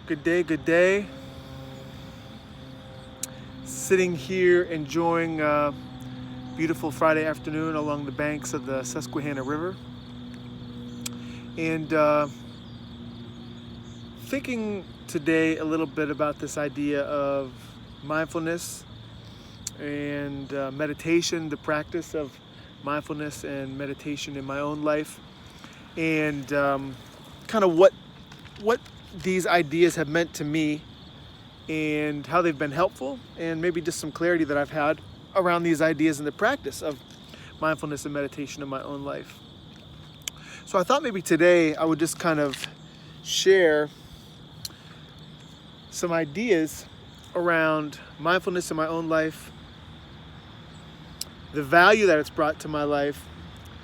Good day, good day. Sitting here enjoying a beautiful Friday afternoon along the banks of the Susquehanna River. And thinking today a little bit about this idea of mindfulness and meditation, the practice of mindfulness and meditation in my own life, and kind of what these ideas have meant to me and how they've been helpful, and maybe just some clarity that I've had around these ideas and the practice of mindfulness and meditation in my own life. So I thought maybe today I would just kind of share some ideas around mindfulness in my own life, the value that it's brought to my life,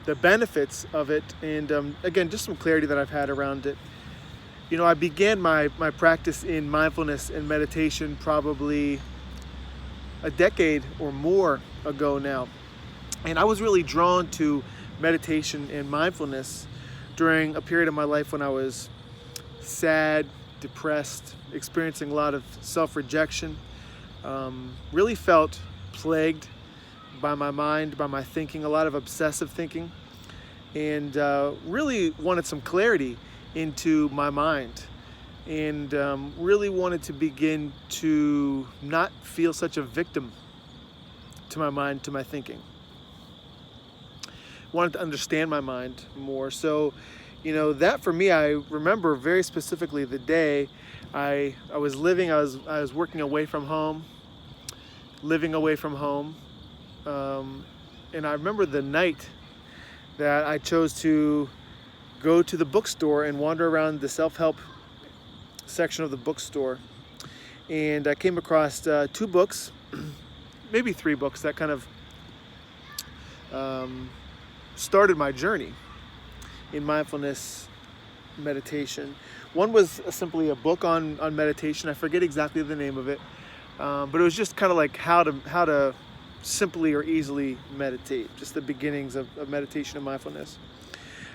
the benefits of it, and again, just some clarity that I've had around it. You know, I began my practice in mindfulness and meditation probably a decade or more ago now. And I was really drawn to meditation and mindfulness during a period of my life when I was sad, depressed, experiencing a lot of self-rejection, really felt plagued by my mind, by my thinking, a lot of obsessive thinking, and really wanted some clarity into my mind, and really wanted to begin to not feel such a victim to my mind, to my thinking. Wanted to understand my mind more. So, you know, that for me, I remember very specifically the day I was working away from home, living away from home, and I remember the night that I chose to go to the bookstore and wander around the self-help section of the bookstore. And I came across two books, maybe three books that kind of started my journey in mindfulness meditation. One was simply a book on meditation. I forget exactly the name of it, but it was just kind of like how to simply or easily meditate, just the beginnings of meditation and mindfulness.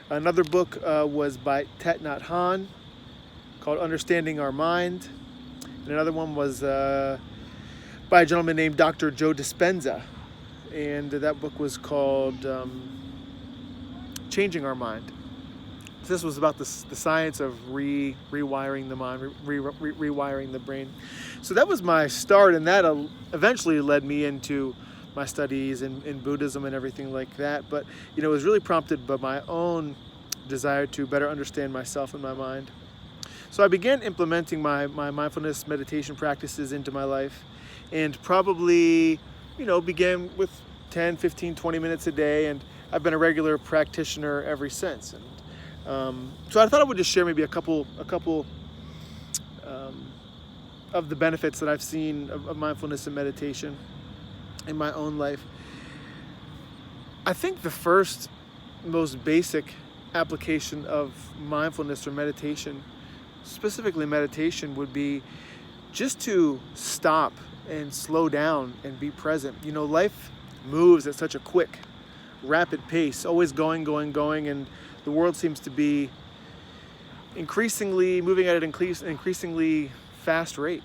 Another book was by Thich Nhat Hanh called Understanding Our Mind. And another one was by a gentleman named Dr. Joe Dispenza. And that book was called Changing Our Mind. So this was about the science of rewiring the mind, rewiring the brain. So that was my start, and that eventually led me into my studies in Buddhism and everything like that. But, you know, it was really prompted by my own desire to better understand myself and my mind. So I began implementing my mindfulness meditation practices into my life, and probably, you know, began with 10, 15, 20 minutes a day, and I've been a regular practitioner ever since. And so I thought I would just share maybe a couple of the benefits that I've seen of mindfulness and meditation in my own life. I think the first most basic application of mindfulness or meditation, specifically meditation, would be just to stop and slow down and be present. You know, life moves at such a quick, rapid pace, always going, and the world seems to be increasingly moving at an increasingly fast rate.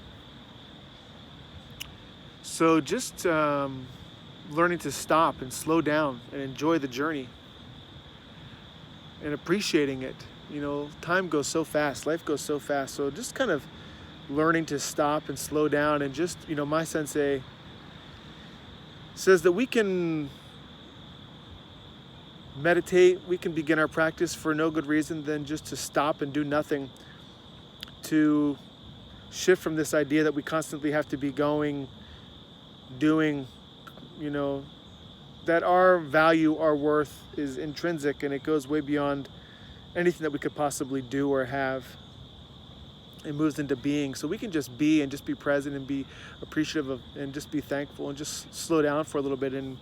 So just learning to stop and slow down and enjoy the journey and appreciating it. You know, time goes so fast, life goes so fast. So just kind of learning to stop and slow down, and just, you know, my sensei says that we can meditate, we can begin our practice for no good reason than just to stop and do nothing, to shift from this idea that we constantly have to be going, doing, you know, that our value, our worth is intrinsic, and it goes way beyond anything that we could possibly do or have. It moves into being. So we can just be and just be present and be appreciative of, and just be thankful, and just slow down for a little bit and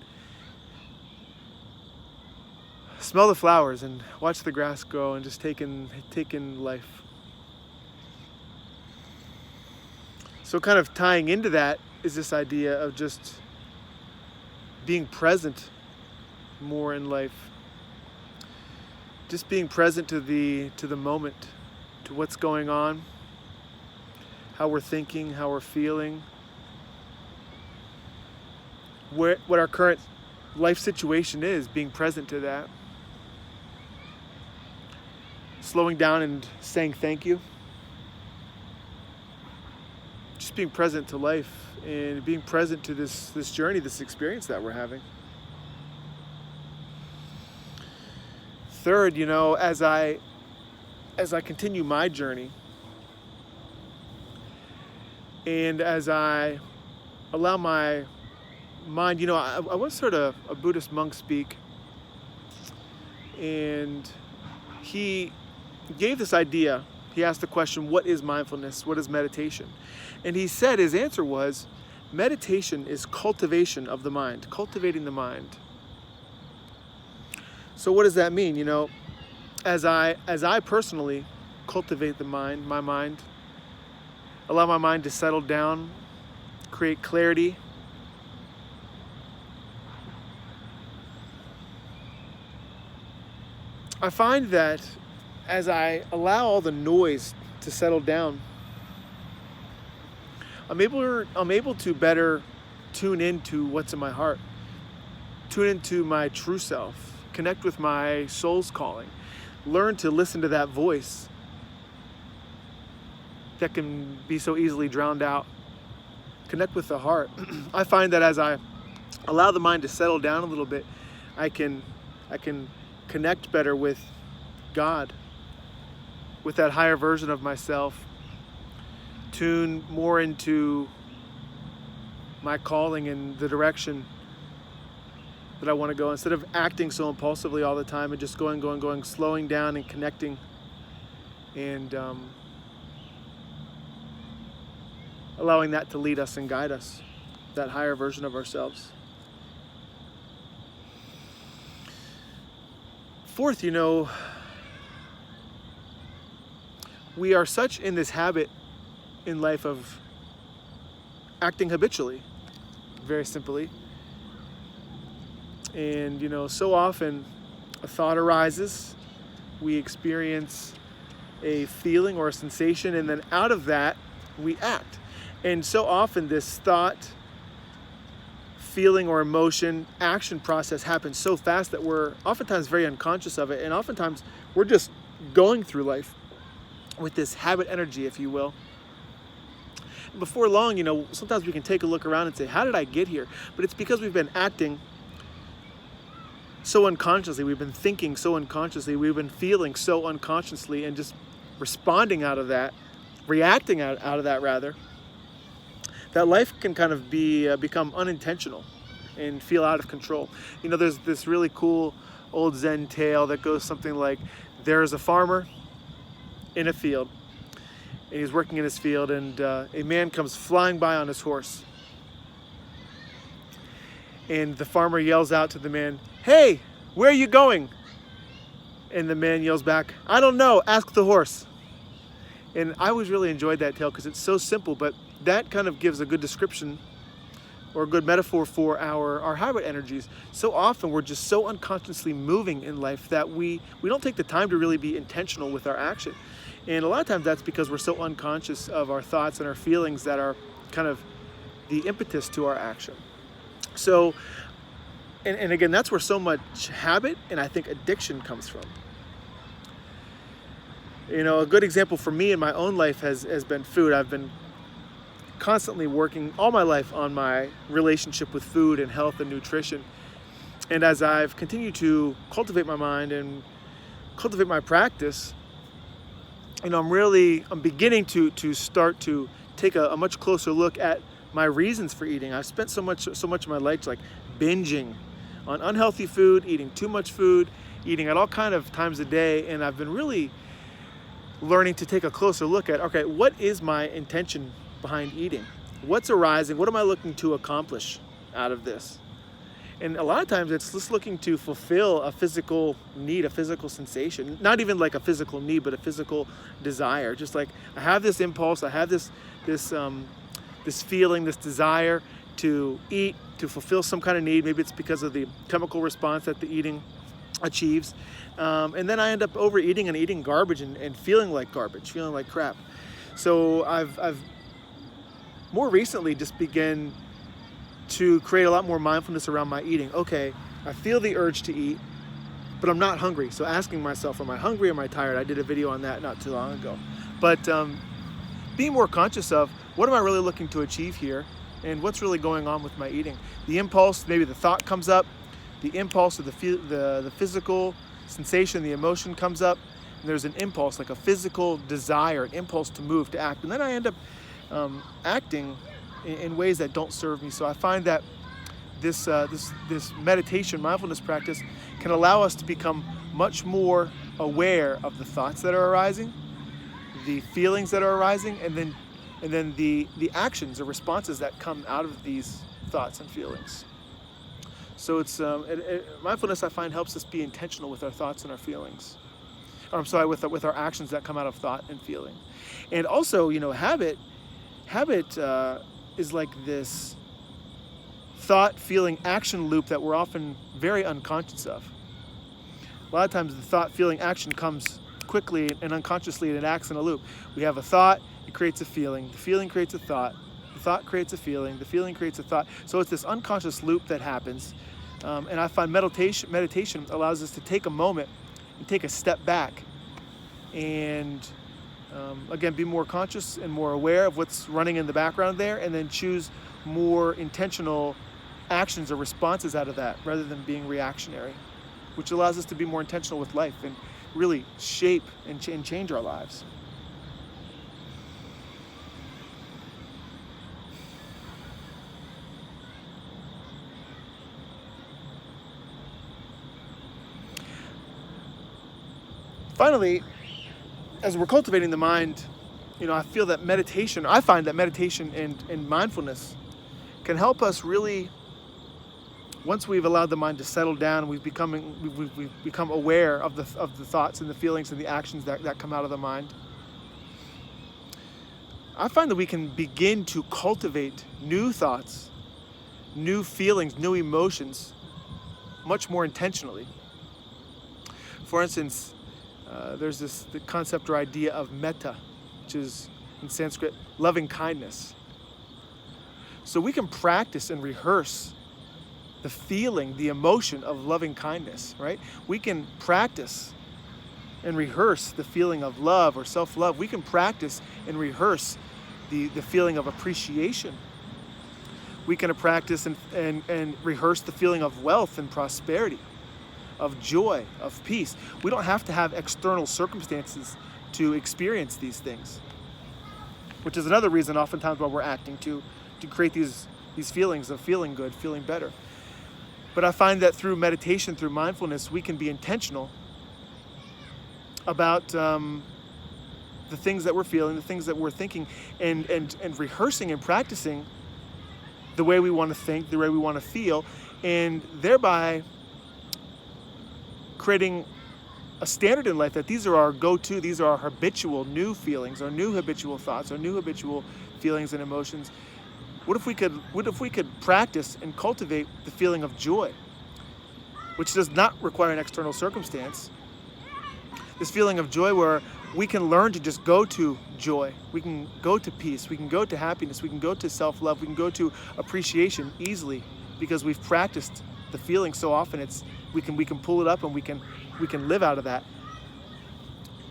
smell the flowers and watch the grass grow, and just take in life. So kind of tying into that is this idea of just being present more in life. Just being present to the moment, to what's going on, how we're thinking, how we're feeling, what our current life situation is, being present to that. Slowing down and saying thank you. Just being present to life and being present to this journey, this experience that we're having. Third, as I continue my journey, and as I allow my mind, I once heard a Buddhist monk speak, and he gave this idea. He asked the question, what is mindfulness? What is meditation? And he said his answer was, meditation is cultivation of the mind, cultivating the mind. So what does that mean? As I personally cultivate my mind, allow my mind to settle down, create clarity, I find that as I allow all the noise to settle down, I'm able to better tune into what's in my heart, tune into my true self, connect with my soul's calling, learn to listen to that voice that can be so easily drowned out, connect with the heart. I find that as I allow the mind to settle down a little bit, I can connect better with God, with that higher version of myself, tune more into my calling and the direction that I want to go, instead of acting so impulsively all the time and just going, slowing down and connecting and allowing that to lead us and guide us, that higher version of ourselves. Fourth, we are such in this habit in life of acting habitually, very simply. And, so often a thought arises, we experience a feeling or a sensation, and then out of that, we act. And so often this thought, feeling or emotion, action process happens so fast that we're oftentimes very unconscious of it. And oftentimes we're just going through life with this habit energy, if you will. Before long, sometimes we can take a look around and say, how did I get here? But it's because we've been acting so unconsciously, we've been thinking so unconsciously, we've been feeling so unconsciously, and just responding out of that, reacting out of that rather, that life can kind of become unintentional and feel out of control. There's this really cool old Zen tale that goes something like, there's a farmer in a field, and he's working in his field, and a man comes flying by on his horse. And the farmer yells out to the man, "Hey, where are you going?" And the man yells back, "I don't know, ask the horse." And I always really enjoyed that tale because it's so simple, but that kind of gives a good description or a good metaphor for our habit energies. So often we're just so unconsciously moving in life that we don't take the time to really be intentional with our action. And a lot of times that's because we're so unconscious of our thoughts and our feelings that are kind of the impetus to our action. So, and again, that's where so much habit and I think addiction comes from. A good example for me in my own life has been food. I've been constantly working all my life on my relationship with food and health and nutrition. And as I've continued to cultivate my mind and cultivate my practice, I'm beginning to start to take a much closer look at my reasons for eating. I've spent so much of my life like binging on unhealthy food, eating too much food, eating at all kind of times a day, and I've been really learning to take a closer look at, okay, what is my intention behind eating? What's arising? What am I looking to accomplish out of this? And a lot of times it's just looking to fulfill a physical need, a physical sensation, not even like a physical need, but a physical desire. Just like I have this impulse, I have this feeling, this desire to eat, to fulfill some kind of need. Maybe it's because of the chemical response that the eating achieves. And then I end up overeating and eating garbage and feeling like garbage, feeling like crap. So I've more recently just began to create a lot more mindfulness around my eating. Okay, I feel the urge to eat, but I'm not hungry. So asking myself, am I hungry? Am I tired? I did a video on that not too long ago. But being more conscious of what am I really looking to achieve here and what's really going on with my eating. The impulse, maybe the thought comes up, the impulse or the physical sensation, the emotion comes up, and there's an impulse, like a physical desire, an impulse to move, to act. And then I end up acting in ways that don't serve me. So I find that this meditation, mindfulness practice can allow us to become much more aware of the thoughts that are arising, the feelings that are arising, and then the actions or responses that come out of these thoughts and feelings. So it's mindfulness, I find, helps us be intentional with our thoughts and our feelings. Or I'm sorry, with our actions that come out of thought and feeling. And also, habit is like this thought, feeling, action loop that we're often very unconscious of. A lot of times the thought, feeling, action comes quickly and unconsciously, and it acts in a loop. We have a thought, it creates a feeling. The feeling creates a thought. The thought creates a feeling. The feeling creates a thought. So it's this unconscious loop that happens. And I find meditation allows us to take a moment and take a step back and again, be more conscious and more aware of what's running in the background there, and then choose more intentional actions or responses out of that rather than being reactionary, which allows us to be more intentional with life and really shape and change our lives. Finally, as we're cultivating the mind, I find that meditation and mindfulness can help us really, once we've allowed the mind to settle down, we've become aware of the thoughts and the feelings and the actions that come out of the mind. I find that we can begin to cultivate new thoughts, new feelings, new emotions much more intentionally. For instance, there's the concept or idea of metta, which is in Sanskrit loving kindness. So we can practice and rehearse the feeling, the emotion of loving kindness, right? We can practice and rehearse the feeling of love or self-love. We can practice and rehearse the feeling of appreciation. We can practice and rehearse the feeling of wealth and prosperity, of joy, of peace. We don't have to have external circumstances to experience these things, which is another reason oftentimes why we're acting, to create these feelings of feeling good, feeling better. But I find that through meditation, through mindfulness, we can be intentional about the things that we're feeling, the things that we're thinking, and rehearsing and practicing the way we want to think, the way we want to feel, and thereby creating a standard in life that these are our go-to, these are our habitual new feelings, our new habitual thoughts, our new habitual feelings and emotions. What if we could practice and cultivate the feeling of joy, which does not require an external circumstance? This feeling of joy where we can learn to just go to joy. We can go to peace. We can go to happiness. We can go to self-love. We can go to appreciation easily because we've practiced the feeling so often. We can pull it up and we can live out of that.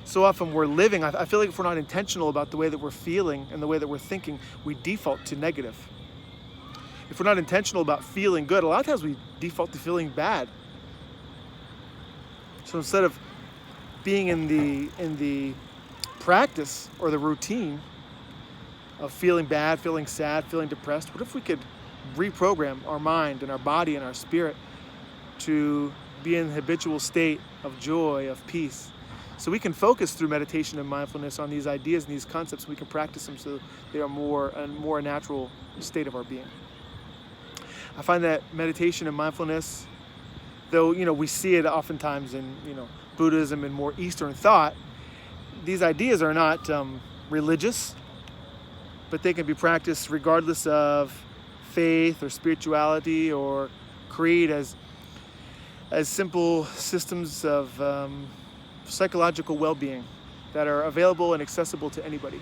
So often we're living, I feel like if we're not intentional about the way that we're feeling and the way that we're thinking, we default to negative. If we're not intentional about feeling good, a lot of times we default to feeling bad. So instead of being in the practice or the routine of feeling bad, feeling sad, feeling depressed, what if we could reprogram our mind and our body and our spirit to be in the habitual state of joy, of peace? So we can focus through meditation and mindfulness on these ideas and these concepts. We can practice them so they are more a natural state of our being. I find that meditation and mindfulness, though we see it oftentimes in Buddhism and more Eastern thought, these ideas are not religious, but they can be practiced regardless of faith or spirituality or creed, as simple systems of psychological well-being that are available and accessible to anybody.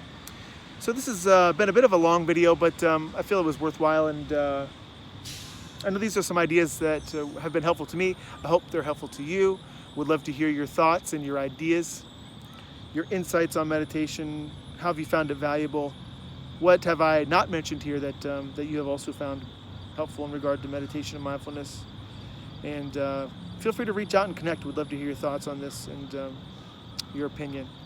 So this has been a bit of a long video, but I feel it was worthwhile, and I know these are some ideas that have been helpful to me. I hope they're helpful to you. Would love to hear your thoughts and your ideas, your insights on meditation. How have you found it valuable? What have I not mentioned here that that you have also found helpful in regard to meditation and mindfulness? And feel free to reach out and connect. We'd love to hear your thoughts on this and your opinion.